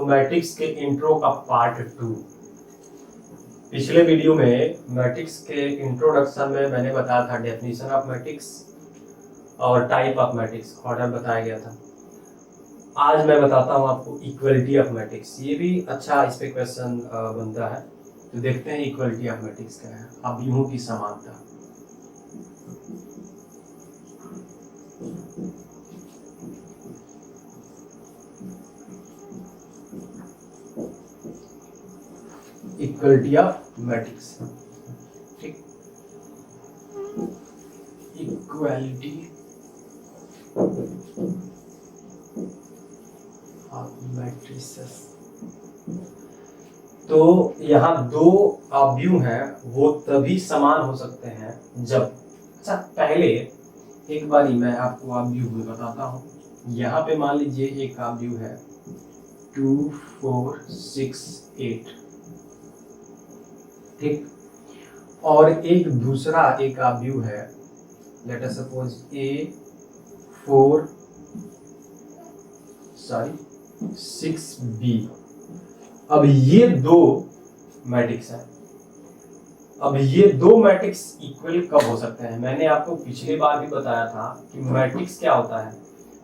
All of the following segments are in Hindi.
मैट्रिक्स के इंट्रो का पार्ट 2। पिछले वीडियो में मैट्रिक्स के इंट्रोडक्शन में मैंने बताया था डेफिनेशन ऑफ मैट्रिक्स और टाइप ऑफ मैट्रिक्स, ऑर्डर बताया गया था। आज मैं बताता हूँ आपको इक्वलिटी ऑफ मैट्रिक्स। ये भी अच्छा इस पे क्वेश्चन बनता है, तो देखते हैं इक्वलिटी ऑफ मैट्रिक्स क्या है। अवयवों की समानता। इक्वलिटी ऑफ मैट्रिक्स, ठीक। Equality of matrices. तो यहाँ दो अवयव हैं, वो तभी समान हो सकते हैं जब, अच्छा पहले एक बारी मैं आपको अवयव में बताता हूँ। यहाँ पे मान लीजिए एक अवयव है 2 4 6 8, ठीक। और एक दूसरा एक अवयव है, लेट अस सपोज A6B। अब ये दो मैट्रिक्स हैं। अब ये दो मैट्रिक्स इक्वल कब हो सकते हैं? मैंने आपको पिछले बार भी बताया था कि मैट्रिक्स क्या होता है।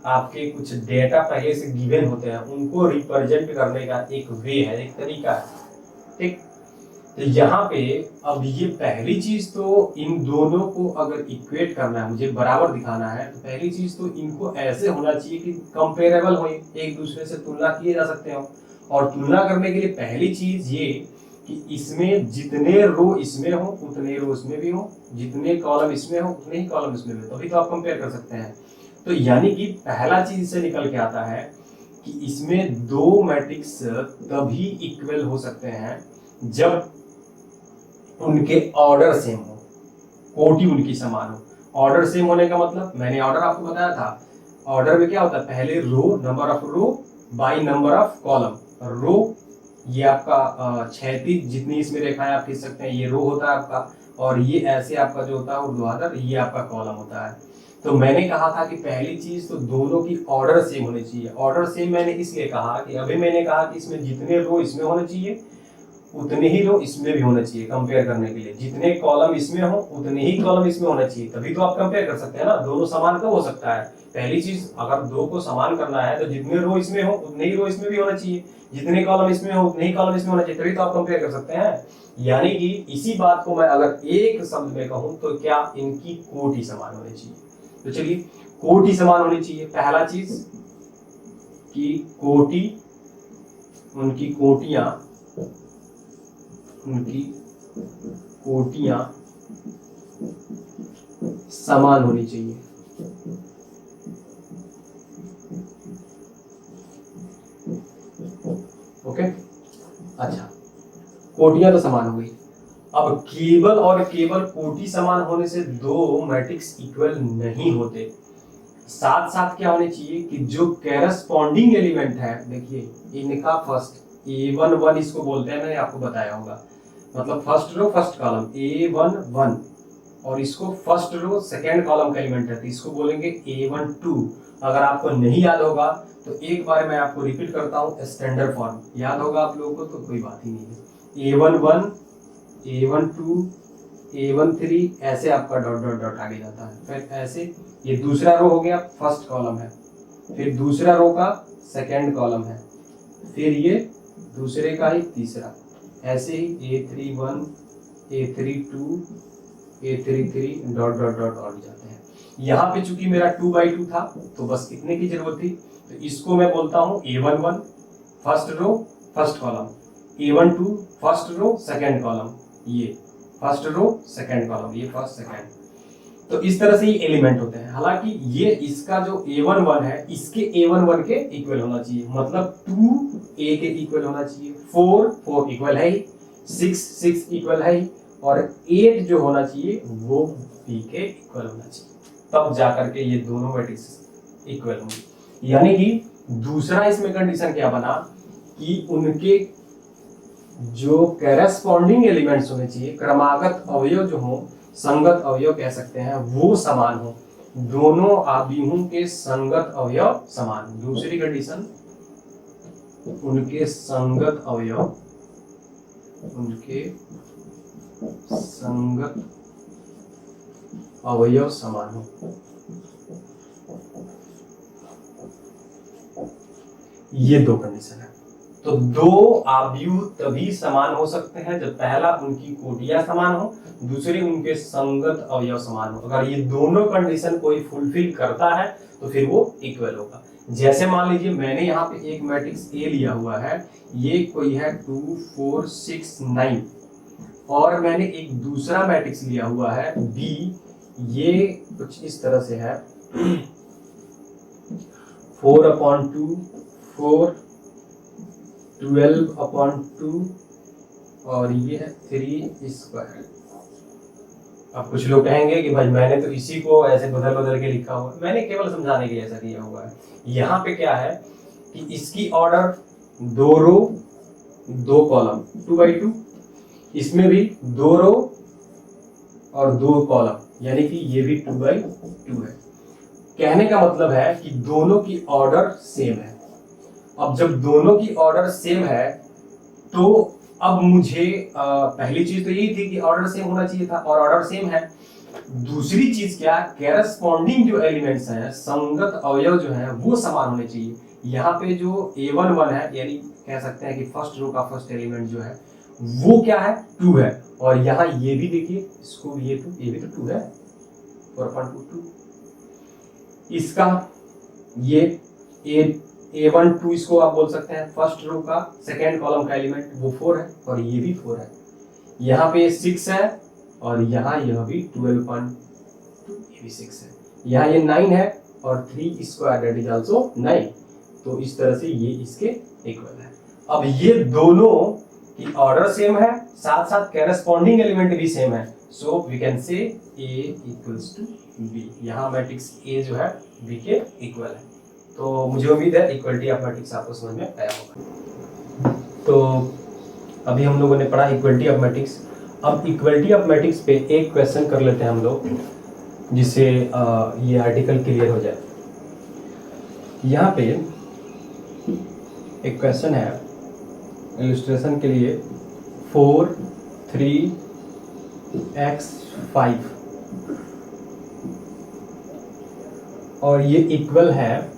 आपके कुछ डेटा पहले से गिवन होते हैं, उनको रिप्रेजेंट करने का एक वे है, एक तरीका है, ठीक। तो यहाँ पे अब ये पहली चीज तो इन दोनों को अगर इक्वेट करना है, मुझे बराबर दिखाना है, तो पहली चीज तो इनको ऐसे होना चाहिए कि कंपेरेबल हो, एक दूसरे से तुलना किए जा सकते हो। और तुलना करने के लिए पहली चीज ये कि इसमें जितने रो इसमें हो उतने रो इसमें भी हो, जितने कॉलम इसमें हो उतने ही कॉलम इसमें भी, तभी तो आप कंपेयर कर सकते हैं। तो यानी कि पहला चीज से निकल के आता है कि इसमें दो मैट्रिक्स तभी इक्वल हो सकते हैं जब उनके ऑर्डर सेम हो, कोटि उनकी समान हो। ऑर्डर सेम होने का मतलब मैंने ऑर्डर आपको बताया था। ऑर्डर में क्या होता है? पहले row, number of row by number of column. Row ये आपका क्षैतिज जितनी इसमें रेखाएं आप खींच सकते हैं, ये रो होता है आपका, और ये ऐसे आपका जो होता है ऊर्ध्वाधर, ये आपका कॉलम होता है। तो मैंने कहा था कि पहली चीज तो दोनों की ऑर्डर सेम होनी चाहिए। ऑर्डर सेम मैंने इसलिए कहा कि अभी मैंने कहा कि इसमें जितने रो इसमें होने चाहिए उतने ही रो इसमें भी होने चाहिए कंपेयर करने के लिए। जितने कॉलम इसमें हो उतने ही कॉलम इसमें होने चाहिए, तभी तो आप कंपेयर कर सकते हैं ना। दोनों समान कब हो सकता है? पहली चीज, अगर दो को समान करना है तो जितने रो इसमें हो उतने ही रो इसमें भी होना चाहिए, जितने कॉलम इसमें हो उतने ही कॉलम इसमें होना चाहिए, तभी तो आप कंपेयर कर सकते हैं। यानी कि इसी बात को मैं अगर एक शब्द में कहूं तो क्या इनकी कोटि समान होनी चाहिए। तो चलिए, कोटि समान होनी चाहिए। पहला चीज की कोटि, उनकी कोटियां, उनकी कोटियां समान होनी चाहिए। ओके, अच्छा, कोटियां तो समान हो गई। अब केवल और केवल कोटि समान होने से दो मैट्रिक्स इक्वल नहीं होते। साथ साथ क्या होने चाहिए कि जो कैरस्पॉन्डिंग एलिमेंट है, देखिए इनका फर्स्ट A1 1 इसको बोलते हैं, मैंने आपको बताया होगा। मतलब first row first column A1 1, और इसको फर्स्ट रो सेकेंड कॉलम का एलिमेंट है, तो इसको बोलेंगे A1 2। अगर आपको नहीं याद होगा तो एक बार मैं आपको रिपीट करता हूँ, स्टैंडर्ड फॉर्म याद होगा आप लोगों को तो कोई बात ही नहीं है। A1 1, A1 2, A1 3, ऐसे आपका डॉट डॉट डॉट आगे जाता है। फिर ऐसे ये दूसरा रो हो गया, फर्स्ट कॉलम है, फिर दूसरा रो का सेकेंड कॉलम है, फिर ये दूसरे का ही तीसरा, ऐसे ही A31, A32, A33 dot dot dot और जाते हैं। यहाँ पे चूंकि मेरा 2/2 था तो बस इतने की जरूरत थी, तो इसको मैं बोलता हूँ A1 1 first row first column, A1 2 first row second column, ये फर्स्ट रो सेकेंड कॉलम, ये फर्स्ट सेकेंड। तो इस तरह से ये एलिमेंट होते हैं। हालांकि ये इसका जो A1 1 है, इसके A1 1 के इक्वल होना चाहिए, मतलब 2 A के इक्वल होना चाहिए, 4 इक्वल है ही, 6 इक्वल है ही, और 8 जो होना चाहिए वो B के इक्वल होना चाहिए, तब जाकर के ये दोनों मैट्रिक्स इक्वल होंगे। यानी कि दूसरा इसमें कंडीशन क्या बना कि उनके जो कैरेस्पॉन्डिंग एलिमेंट्स होने चाहिए, क्रमागत अवयव जो हो, संगत अवयव कह सकते हैं, वो समान हो। दोनों अवयवों के संगत अवयव समान। दूसरी कंडीशन, उनके संगत अवयव, उनके संगत अवयव समान हो। ये दो कंडीशन है। तो दो आव्यूह तभी समान हो सकते हैं जब पहला उनकी कोटियां समान हो, दूसरे उनके संगत अवयव समान हो। अगर ये दोनों कंडीशन कोई फुलफिल करता है तो फिर वो इक्वल होगा। जैसे मान लीजिए मैंने यहाँ पे एक मैट्रिक्स ए लिया हुआ है, ये कोई है 2 4 6 9, और मैंने एक दूसरा मैट्रिक्स लिया हुआ है बी, ये कुछ इस तरह से है 4/2 4 12/2 और ये है 3²। अब कुछ लोग कहेंगे कि भाई मैंने तो इसी को ऐसे बदल बदल के लिखा हुआ है। मैंने केवल समझाने के लिए ऐसा किया हुआ है। यहाँ पे क्या है कि इसकी ऑर्डर 2 रो 2 कॉलम 2/2, इसमें भी 2 रो और 2 कॉलम, यानी कि ये भी 2/2 है। कहने का मतलब है कि दोनों की ऑर्डर सेम है। अब जब दोनों की ऑर्डर सेम है तो अब मुझे पहली चीज तो यही थी कि ऑर्डर सेम होना चाहिए था, और ऑर्डर सेम है। दूसरी चीज क्या, कैरेस्पॉन्डिंग जो एलिमेंट्स हैं, संगत अवयव जो हैं वो समान होने चाहिए। यहाँ पे जो A11 है, यानी कह सकते हैं कि फर्स्ट रो का फर्स्ट एलिमेंट जो है वो क्या है 2 है, और यहाँ ये भी देखिए, इसको ये भी तो 2 है 4/2। इसका ये A12 इसको आप बोल सकते हैं फर्स्ट रो का सेकेंड कॉलम का एलिमेंट, वो 4 है और ये भी 4 है। यहाँ पे 6 है और यहाँ यह भी 12/2, ये भी 6 है। यहाँ ये 9 है और 3² दैट इज आल्सो 9। तो इस तरह से ये इसके इक्वल है। अब ये दोनों की ऑर्डर सेम है, साथ साथ कैरेस्पॉन्डिंग एलिमेंट भी सेम है, so we can say A equals to B। यहाँ मैट्रिक्स A जो है B के इक्वल है। तो मुझे उम्मीद है इक्वलिटी ऑफ मैट्रिक्स आपको समझ में आया होगा। तो अभी हम लोगों ने पढ़ा इक्वलिटी ऑफ मैट्रिक्स। अब इक्वलिटी ऑफ मैट्रिक्स पे एक क्वेश्चन कर लेते हैं हम लोग, जिससे ये आर्टिकल क्लियर हो जाए। यहाँ पे एक क्वेश्चन है इलस्ट्रेशन के लिए, 4 3x 5 और ये इक्वल है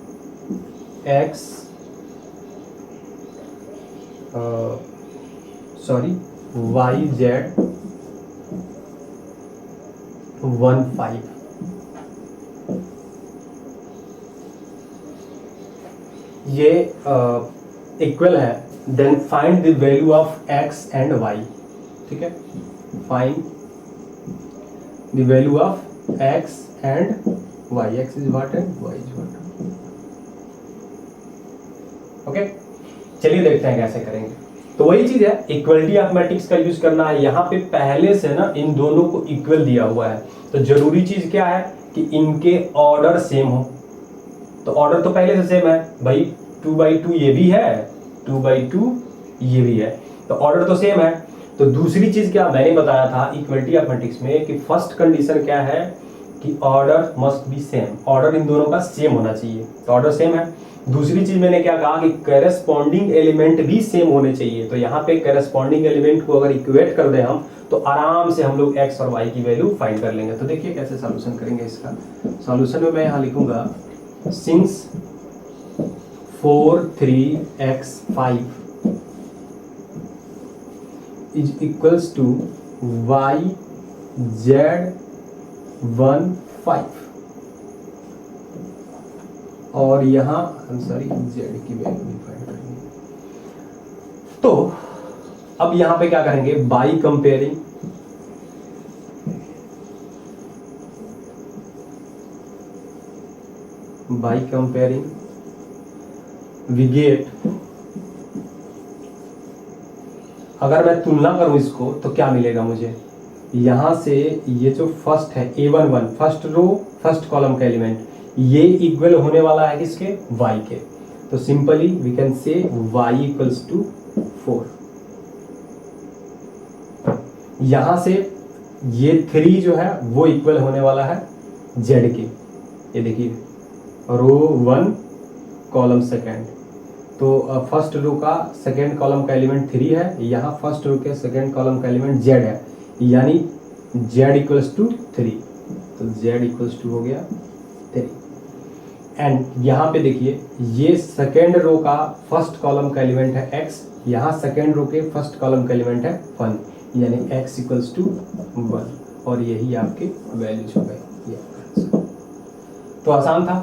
x YZ 1 5। ये इक्वल है, then find the value of x and y। ठीक है, find the value of x and y, x is what and y is what. Okay, चलिए देखते हैं कैसे करेंगे। तो वही चीज है, इक्वलिटी ऑफ मैट्रिक्स का यूज करना है। यहाँ पे पहले से ना इन दोनों को इक्वल दिया हुआ है, तो जरूरी चीज क्या है कि इनके ऑर्डर सेम हो। तो ऑर्डर तो पहले से सेम है भाई, 2/2 ये भी है, 2/2 ये भी है, तो ऑर्डर तो सेम है। तो दूसरी चीज क्या मैंने बताया था इक्वलिटी ऑफ मैट्रिक्स में कि फर्स्ट कंडीशन क्या है कि order must be same, order in दोनों का सेम होना चाहिए, तो ऑर्डर सेम है। दूसरी चीज मैंने क्या कहा कि कैरेस्पॉन्डिंग एलिमेंट भी सेम होने चाहिए। तो यहाँ पे कैरेस्पॉन्डिंग एलिमेंट को अगर इक्वेट कर दें हम, तो आराम से हम लोग x और y की वैल्यू फाइंड कर लेंगे। तो देखिए कैसे सॉल्यूशन करेंगे इसका। सॉल्यूशन में मैं यहाँ लिखूंगा since 4 3x 5 is equals to YZ 1 5, और यहाँ z की वैल्यू फाइंड करेंगे। तो अब यहाँ पे क्या करेंगे, बाई कंपेयरिंग वी गेट, अगर मैं तुलना करूं इसको तो क्या मिलेगा मुझे, यहां से ये जो फर्स्ट है A11 first row first column का एलिमेंट, ये इक्वल होने वाला है किसके, y के। तो simply we can say y equals to 4। यहां से ये 3 जो है वो इक्वल होने वाला है z के। ये देखिए रो 1 कॉलम सेकेंड, तो फर्स्ट रो का सेकेंड कॉलम का एलिमेंट 3 है, यहाँ फर्स्ट रो के सेकेंड कॉलम का एलिमेंट z है, यानी z इक्वल्स टू 3, तो z इक्वल्स टू हो गया 3। एंड यहाँ पे देखिए ये सेकेंड रो का फर्स्ट कॉलम का एलिमेंट है x, यहाँ सेकेंड रो के फर्स्ट कॉलम का एलिमेंट है 1, यानी x इक्वल्स टू 1, और यही आपके वैल्यूज हो गए। तो आसान था।